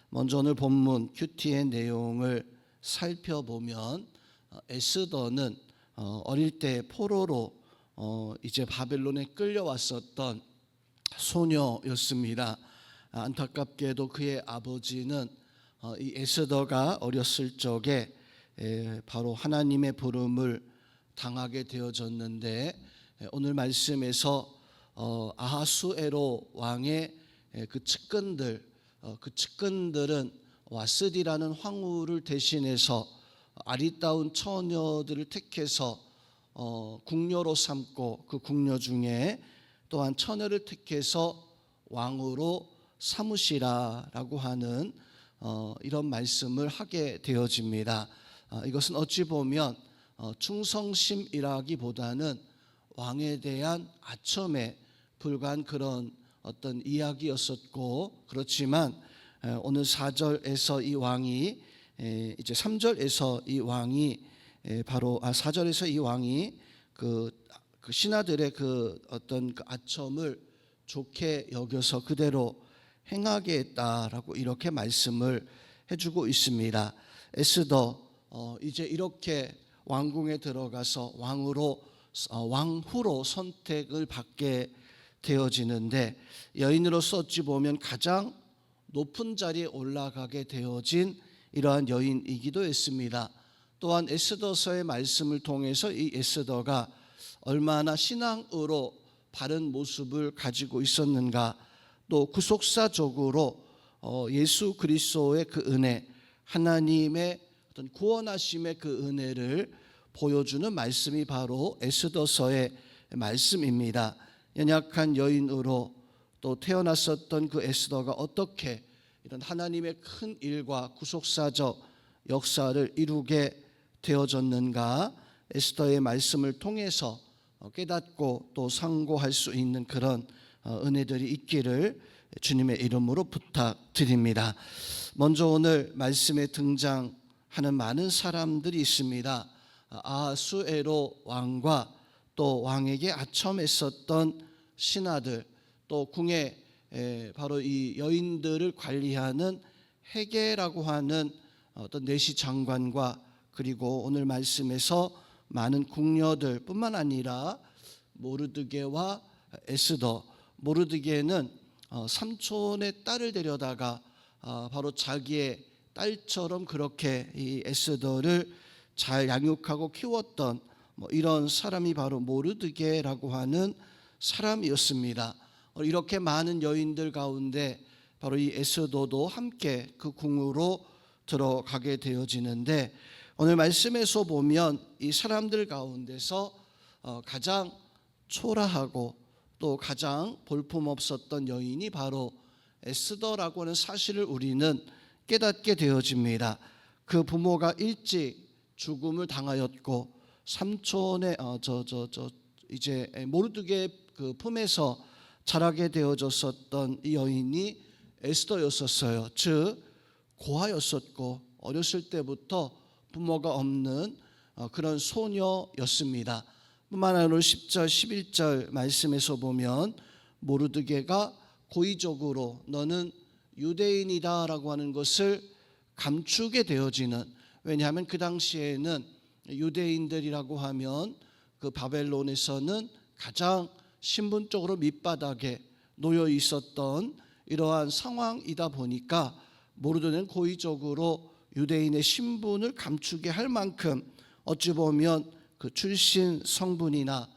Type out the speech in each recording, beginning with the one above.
먼저 오늘 본문 큐티의 내용을 살펴보면 에스더는 어릴 때 포로로 이제 바벨론에 끌려왔었던 소녀였습니다. 안타깝게도 그의 아버지는 이 에스더가 어렸을 적에 바로 하나님의 부름을 당하게 되어졌는데, 오늘 말씀에서 아하수에로 왕의 그 측근들은 와스디라는 황후를 대신해서 아리따운 처녀들을 택해서 궁녀로 삼고, 그 궁녀 중에 또한 처녀를 택해서 왕으로 삼으시라라고 하는 이런 말씀을 하게 되어집니다. 이것은 어찌 보면 충성심이라기보다는 왕에 대한 아첨에 불과한 그런 어떤 이야기였었고, 그렇지만 오늘 4절에서 이 왕이 이제 3절에서 이 왕이 바로 4절에서 이 왕이 그 신하들의 그 어떤 그 아첨을 좋게 여겨서 그대로 행하게 했다라고 이렇게 말씀을 해주고 있습니다. 에스더 이제 이렇게 왕궁에 들어가서 왕후로 선택을 받게 되어지는데, 여인으로서 어찌 보면 가장 높은 자리에 올라가게 되어진 이러한 여인이기도 했습니다. 또한 에스더서의 말씀을 통해서 이 에스더가 얼마나 신앙으로 바른 모습을 가지고 있었는가, 또 구속사적으로 예수 그리스도의 그 은혜, 하나님의 어떤 구원하심의 그 은혜를 보여주는 말씀이 바로 에스더서의 말씀입니다. 연약한 여인으로 또 태어났었던 그 에스더가 어떻게 이런 하나님의 큰 일과 구속사적 역사를 이루게 되어졌는가, 에스더의 말씀을 통해서 깨닫고 또 상고할 수 있는 그런 은혜들이 있기를 주님의 이름으로 부탁드립니다. 먼저 오늘 말씀에 등장하는 많은 사람들이 있습니다. 아하수에로 왕과 또 왕에게 아첨했었던 신하들, 또 궁에 바로 이 여인들을 관리하는 헤게라고 하는 어떤 내시 장관과, 그리고 오늘 말씀에서 많은 궁녀들 뿐만 아니라 모르드게와 에스더. 모르드게는 삼촌의 딸을 데려다가 바로 자기의 딸처럼 그렇게 이 에스더를 잘 양육하고 키웠던 이런 사람이 바로 모르드게라고 하는 사람이었습니다. 이렇게 많은 여인들 가운데 바로 이 에스더도 함께 그 궁으로 들어가게 되어지는데, 오늘 말씀에서 보면 이 사람들 가운데서 가장 초라하고 또 가장 볼품없었던 여인이 바로 에스더라고 하는 사실을 우리는 깨닫게 되어집니다. 그 부모가 일찍 죽음을 당하였고, 삼촌의 이제 모르드게 그 품에서 자라게 되어졌었던 이 여인이 에스더였었어요. 즉 고아였었고, 어렸을 때부터 부모가 없는 그런 소녀였습니다. 뿐만 아니라 10절 11절 말씀에서 보면 모르드게가 고의적으로 너는 유대인이다라고 하는 것을 감추게 되어지는, 왜냐하면 그 당시에는 유대인들이라고 하면 그 바벨론에서는 가장 신분적으로 밑바닥에 놓여 있었던 이러한 상황이다 보니까 모르드게는 고의적으로 유대인의 신분을 감추게 할 만큼 어찌 보면 그 출신 성분이나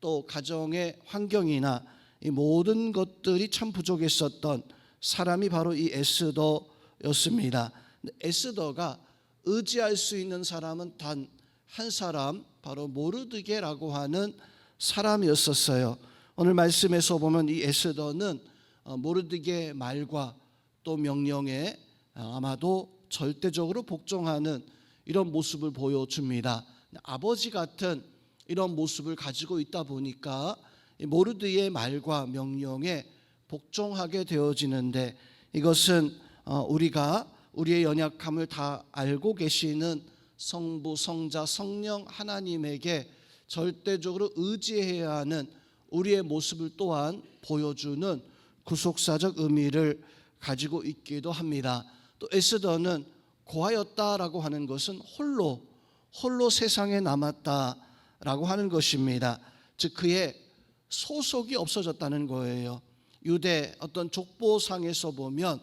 또 가정의 환경이나 이 모든 것들이 참 부족했었던 사람이 바로 이 에스더였습니다. 에스더가 의지할 수 있는 사람은 단 한 사람, 바로 모르드게라고 하는 사람이었었어요. 오늘 말씀에서 보면 이 에스더는 모르드게의 말과 또 명령에 아마도 절대적으로 복종하는 이런 모습을 보여줍니다. 아버지 같은 이런 모습을 가지고 있다 보니까 모르드게의 말과 명령에 복종하게 되어지는데, 이것은 우리가 우리의 연약함을 다 알고 계시는 성부, 성자, 성령 하나님에게 절대적으로 의지해야 하는 우리의 모습을 또한 보여주는 구속사적 의미를 가지고 있기도 합니다. 또 에스더는 고하였다라고 하는 것은 홀로 세상에 남았다라고 하는 것입니다. 즉 그의 소속이 없어졌다는 거예요. 유대 어떤 족보상에서 보면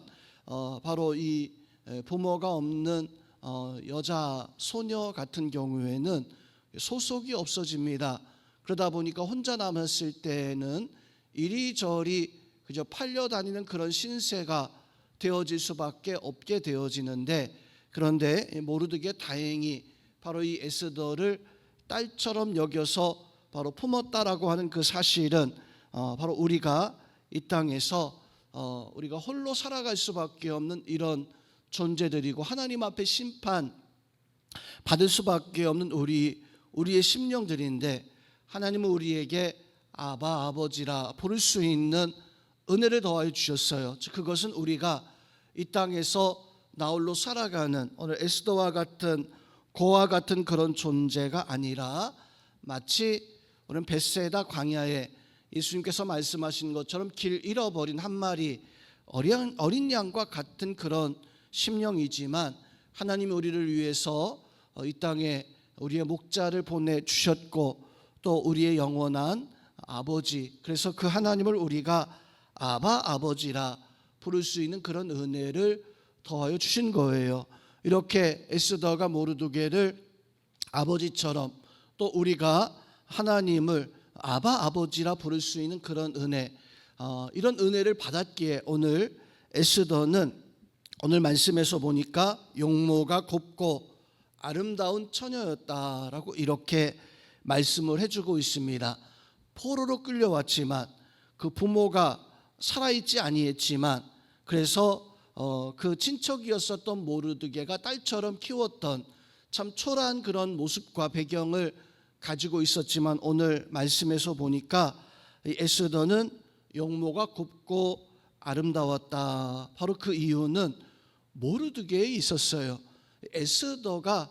바로 이 부모가 없는 여자 소녀 같은 경우에는 소속이 없어집니다. 그러다 보니까 혼자 남았을 때는 이리저리 그저 팔려다니는 그런 신세가 되어질 수밖에 없게 되어지는데, 그런데 모르드게 다행히 바로 이 에스더를 딸처럼 여겨서 바로 품었다라고 하는 그 사실은 바로 우리가 이 땅에서 우리가 홀로 살아갈 수밖에 없는 이런 존재들이고 하나님 앞에 심판 받을 수밖에 없는 우리의 심령들인데, 하나님은 우리에게 아바 아버지라 부를 수 있는 은혜를 더하여 주셨어요. 즉 그것은 우리가 이 땅에서 나홀로 살아가는 오늘 에스더와 같은 고와 같은 그런 존재가 아니라 마치 오늘 벳세다 광야에 예수님께서 말씀하신 것처럼 길 잃어버린 한 마리 어린 양과 같은 그런 심령이지만, 하나님이 우리를 위해서 이 땅에 우리의 목자를 보내주셨고 또 우리의 영원한 아버지, 그래서 그 하나님을 우리가 아바 아버지라 부를 수 있는 그런 은혜를 더하여 주신 거예요. 이렇게 에스더가 모르드게를 아버지처럼 또 우리가 하나님을 아바 아버지라 부를 수 있는 그런 은혜, 이런 은혜를 받았기에 오늘 에스더는 오늘 말씀에서 보니까 용모가 곱고 아름다운 처녀였다라고 이렇게 말씀을 해주고 있습니다. 포로로 끌려왔지만 그 부모가 살아있지 아니했지만, 그래서 그 친척이었었던 모르드게가 딸처럼 키웠던 참 초라한 그런 모습과 배경을 가지고 있었지만, 오늘 말씀에서 보니까 이 에스더는 용모가 곱고 아름다웠다. 바로 그 이유는 모르드게에 있었어요. 에스더가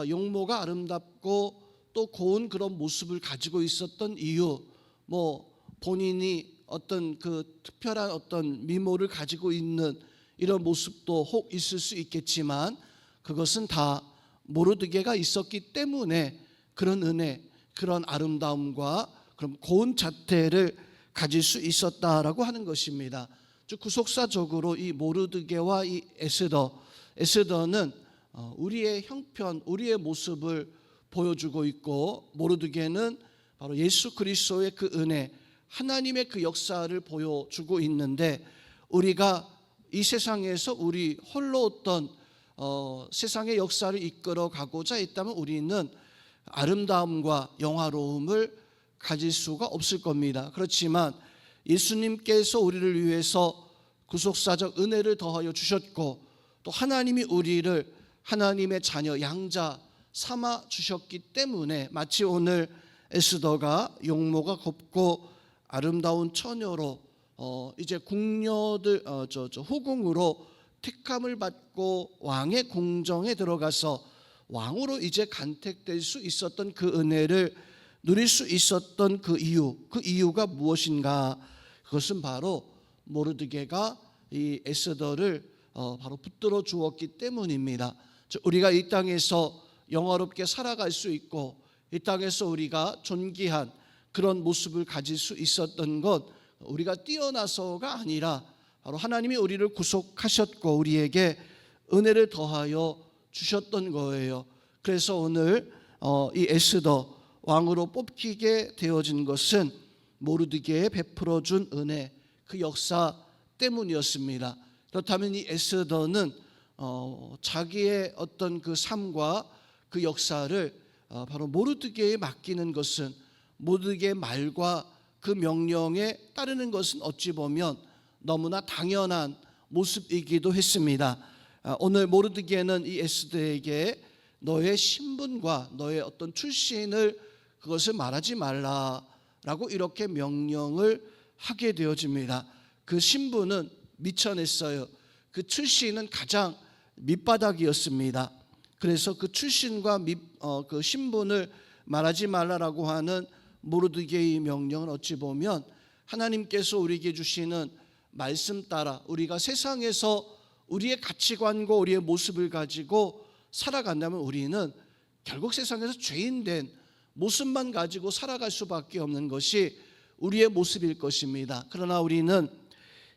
용모가 아름답고 또 고운 그런 모습을 가지고 있었던 이유, 본인이 어떤 그 특별한 어떤 미모를 가지고 있는 이런 모습도 혹 있을 수 있겠지만, 그것은 다 모르드게가 있었기 때문에 그런 은혜, 그런 아름다움과 그런 고운 자태를 가질 수 있었다라고 하는 것입니다. 즉 구속사적으로 이 모르드게와 이 에스더는 우리의 형편, 우리의 모습을 보여주고 있고, 모르드게는 바로 예수 그리스도의 그 은혜, 하나님의 그 역사를 보여주고 있는데, 우리가 이 세상에서 우리 홀로 어떤 세상의 역사를 이끌어 가고자 했다면 우리는 아름다움과 영화로움을 가질 수가 없을 겁니다. 그렇지만 예수님께서 우리를 위해서 구속사적 은혜를 더하여 주셨고, 또 하나님이 우리를 하나님의 자녀 양자 삼아 주셨기 때문에 마치 오늘 에스더가 용모가 곱고 아름다운 처녀로 이제 궁녀들 후궁으로 택함을 받고 왕의 궁정에 들어가서 왕으로 이제 간택될 수 있었던 그 은혜를 누릴 수 있었던 그 이유가 무엇인가? 그것은 바로 모르드게가 이 에스더를 바로 붙들어 주었기 때문입니다. 우리가 이 땅에서 영화롭게 살아갈 수 있고 이 땅에서 우리가 존귀한 그런 모습을 가질 수 있었던 것, 우리가 뛰어나서가 아니라 바로 하나님이 우리를 구속하셨고 우리에게 은혜를 더하여 주셨던 거예요. 그래서 오늘 이 에스더 왕으로 뽑히게 되어진 것은 모르드게에 베풀어 준 은혜, 그 역사 때문이었습니다. 그렇다면 이 에스더는 자기의 어떤 그 삶과 그 역사를 바로 모르드게에 맡기는 것은, 모르드게의 말과 그 명령에 따르는 것은 어찌 보면 너무나 당연한 모습이기도 했습니다. 오늘 모르드게는 이 에스더에게 너의 신분과 너의 어떤 출신을 그것을 말하지 말라라고 이렇게 명령을 하게 되어집니다. 그 신분은 미천했어요. 그 출신은 가장 밑바닥이었습니다. 그래서 그 출신과 그 신분을 말하지 말라라고 하는 모르드게의 명령은 어찌 보면 하나님께서 우리에게 주시는 말씀 따라 우리가 세상에서 우리의 가치관과 우리의 모습을 가지고 살아간다면 우리는 결국 세상에서 죄인된 모습만 가지고 살아갈 수밖에 없는 것이 우리의 모습일 것입니다. 그러나 우리는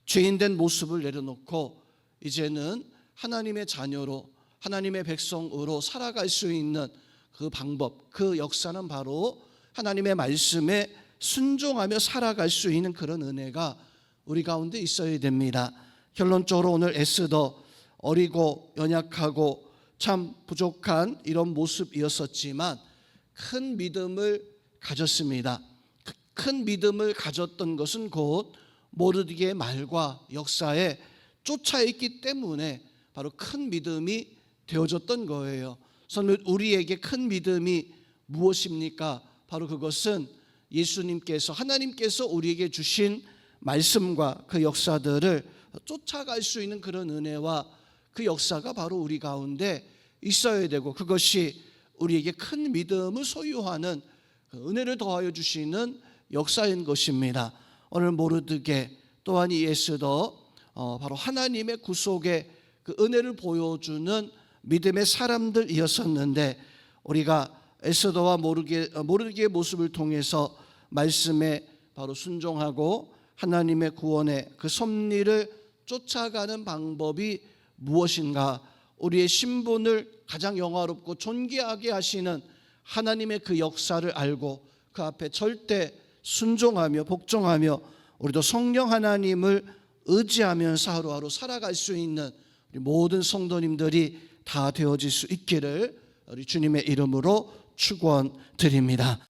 죄인된 모습을 내려놓고 이제는 하나님의 자녀로, 하나님의 백성으로 살아갈 수 있는 그 방법, 그 역사는 바로 하나님의 말씀에 순종하며 살아갈 수 있는 그런 은혜가 우리 가운데 있어야 됩니다. 결론적으로 오늘 에스더, 어리고 연약하고 참 부족한 이런 모습이었었지만 큰 믿음을 가졌습니다. 큰 믿음을 가졌던 것은 곧 모르드게의 말과 역사에 쫓아 있기 때문에 바로 큰 믿음이 되어졌던 거예요. 우리에게 큰 믿음이 무엇입니까? 바로 그것은 예수님께서, 하나님께서 우리에게 주신 말씀과 그 역사들을 쫓아갈 수 있는 그런 은혜와 그 역사가 바로 우리 가운데 있어야 되고, 그것이 우리에게 큰 믿음을 소유하는 그 은혜를 더하여 주시는 역사인 것입니다. 오늘 모르드게 또한 이 에스더, 바로 하나님의 구속의 그 은혜를 보여주는 믿음의 사람들이었었는데, 우리가 에스더와 모르드게의 모습을 통해서 말씀에 바로 순종하고 하나님의 구원의 그 섭리를 쫓아가는 방법이 무엇인가? 우리의 신분을 가장 영화롭고 존귀하게 하시는 하나님의 그 역사를 알고 그 앞에 절대 순종하며 복종하며 우리도 성령 하나님을 의지하면서 하루하루 살아갈 수 있는 우리 모든 성도님들이 다 되어질 수 있기를 우리 주님의 이름으로 축원드립니다.